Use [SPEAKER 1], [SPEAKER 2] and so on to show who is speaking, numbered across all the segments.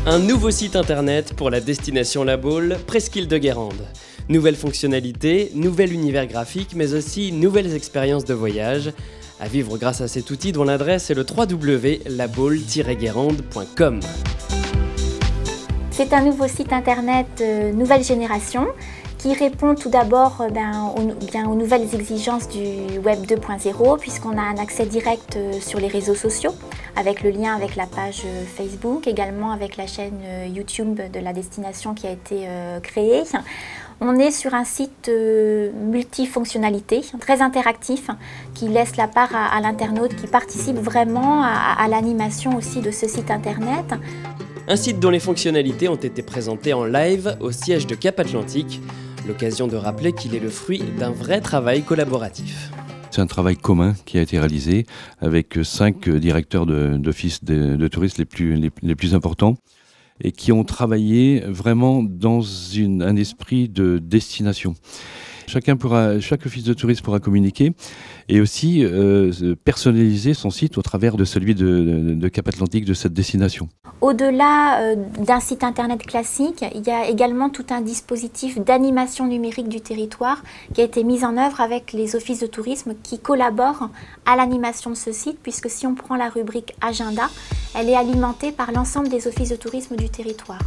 [SPEAKER 1] Un nouveau site internet pour la destination La Baule, Presqu'île de Guérande. Nouvelles fonctionnalités, nouvel univers graphique, mais aussi nouvelles expériences de voyage. À vivre grâce à cet outil dont l'adresse est le www.labaule-guérande.com.
[SPEAKER 2] C'est un nouveau site internet nouvelle génération qui répond tout d'abord aux nouvelles exigences du Web 2.0 puisqu'on a un accès direct sur les réseaux sociaux avec le lien avec la page Facebook, également avec la chaîne YouTube de la destination qui a été créée. On est sur un site multifonctionnalité, très interactif, qui laisse la part à l'internaute qui participe vraiment à l'animation aussi de ce site internet.
[SPEAKER 1] Un site dont les fonctionnalités ont été présentées en live au siège de Cap Atlantique, l'occasion de rappeler qu'il est le fruit d'un vrai travail collaboratif.
[SPEAKER 3] C'est un travail commun qui a été réalisé avec 5 directeurs d'office de tourisme les plus importants et qui ont travaillé vraiment dans un esprit de destination. Chaque office de tourisme pourra communiquer et aussi personnaliser son site au travers de celui de Cap Atlantique, de cette destination.
[SPEAKER 2] Au-delà d'un site internet classique, il y a également tout un dispositif d'animation numérique du territoire qui a été mis en œuvre avec les offices de tourisme qui collaborent à l'animation de ce site, puisque si on prend la rubrique Agenda, elle est alimentée par l'ensemble des offices de tourisme du territoire.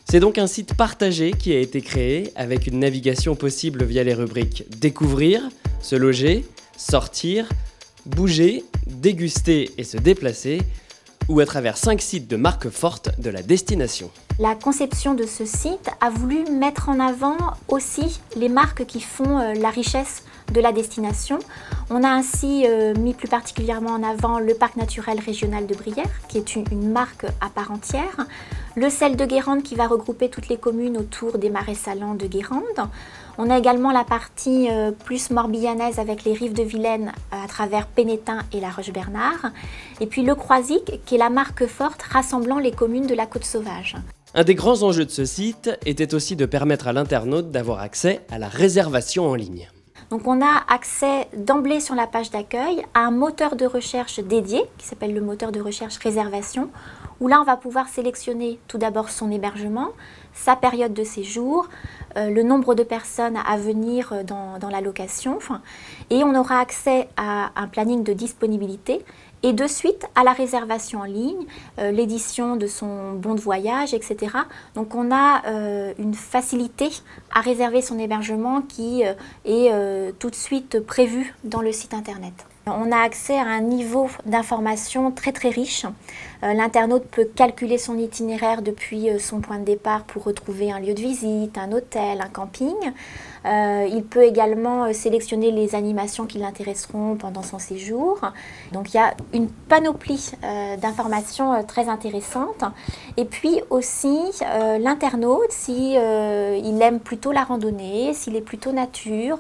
[SPEAKER 1] C'est donc un site partagé qui a été créé avec une navigation possible via les rubriques Découvrir, Se loger, Sortir, Bouger, Déguster et Se déplacer, ou à travers 5 sites de marques fortes de la destination.
[SPEAKER 2] La conception de ce site a voulu mettre en avant aussi les marques qui font la richesse de la destination. On a ainsi mis plus particulièrement en avant le parc naturel régional de Brière, qui est une marque à part entière, le sel de Guérande qui va regrouper toutes les communes autour des marais salants de Guérande. On a également la partie plus morbihanaise avec les rives de Vilaine à travers Pénétin et la Roche-Bernard. Et puis le Croisic qui est la marque forte rassemblant les communes de la Côte Sauvage.
[SPEAKER 1] Un des grands enjeux de ce site était aussi de permettre à l'internaute d'avoir accès à la réservation en ligne.
[SPEAKER 2] Donc on a accès d'emblée sur la page d'accueil à un moteur de recherche dédié qui s'appelle le moteur de recherche réservation, où là on va pouvoir sélectionner tout d'abord son hébergement, sa période de séjour, le nombre de personnes à venir dans la location, et on aura accès à un planning de disponibilité et de suite à la réservation en ligne, l'édition de son bon de voyage, etc. Donc on a une facilité à réserver son hébergement qui est tout de suite prévue dans le site internet. On a accès à un niveau d'information très riche. L'internaute peut calculer son itinéraire depuis son point de départ pour retrouver un lieu de visite, un hôtel, un camping. Il peut également sélectionner les animations qui l'intéresseront pendant son séjour. Donc il y a une panoplie d'informations très intéressantes. Et puis aussi l'internaute, si il aime plutôt la randonnée, s'il est plutôt nature,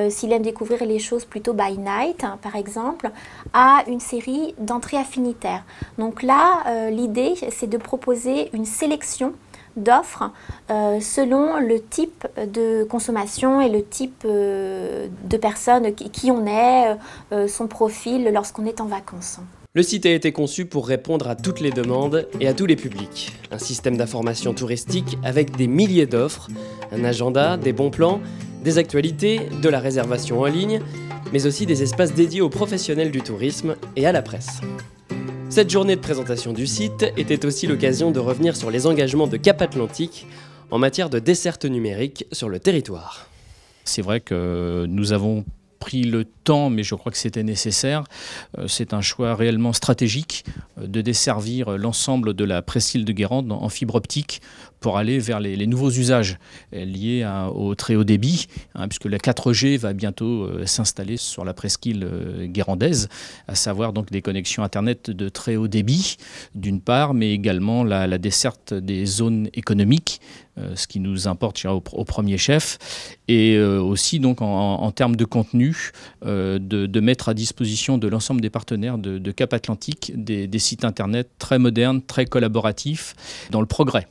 [SPEAKER 2] s'il aime découvrir les choses plutôt by night, par exemple, a une série d'entrées affinitaires. Donc là, l'idée, c'est de proposer une sélection d'offres selon le type de consommation et le type de personne qui on est, son profil lorsqu'on est en vacances.
[SPEAKER 1] Le site a été conçu pour répondre à toutes les demandes et à tous les publics. Un système d'information touristique avec des milliers d'offres, un agenda, des bons plans, des actualités, de la réservation en ligne, mais aussi des espaces dédiés aux professionnels du tourisme et à la presse. Cette journée de présentation du site était aussi l'occasion de revenir sur les engagements de Cap Atlantique en matière de desserte numérique sur le territoire.
[SPEAKER 4] C'est vrai que nous avons pris le temps, mais je crois que c'était nécessaire. C'est un choix réellement stratégique de desservir l'ensemble de la presqu'île de Guérande en fibre optique pour aller vers les nouveaux usages liés au très haut débit, puisque la 4G va bientôt s'installer sur la presqu'île guérandaise, à savoir donc des connexions Internet de très haut débit, d'une part, mais également la desserte des zones économiques, ce qui nous importe au premier chef, et aussi donc en termes de contenu, de mettre à disposition de l'ensemble des partenaires de Cap Atlantique des sites Internet très modernes, très collaboratifs, dans le progrès.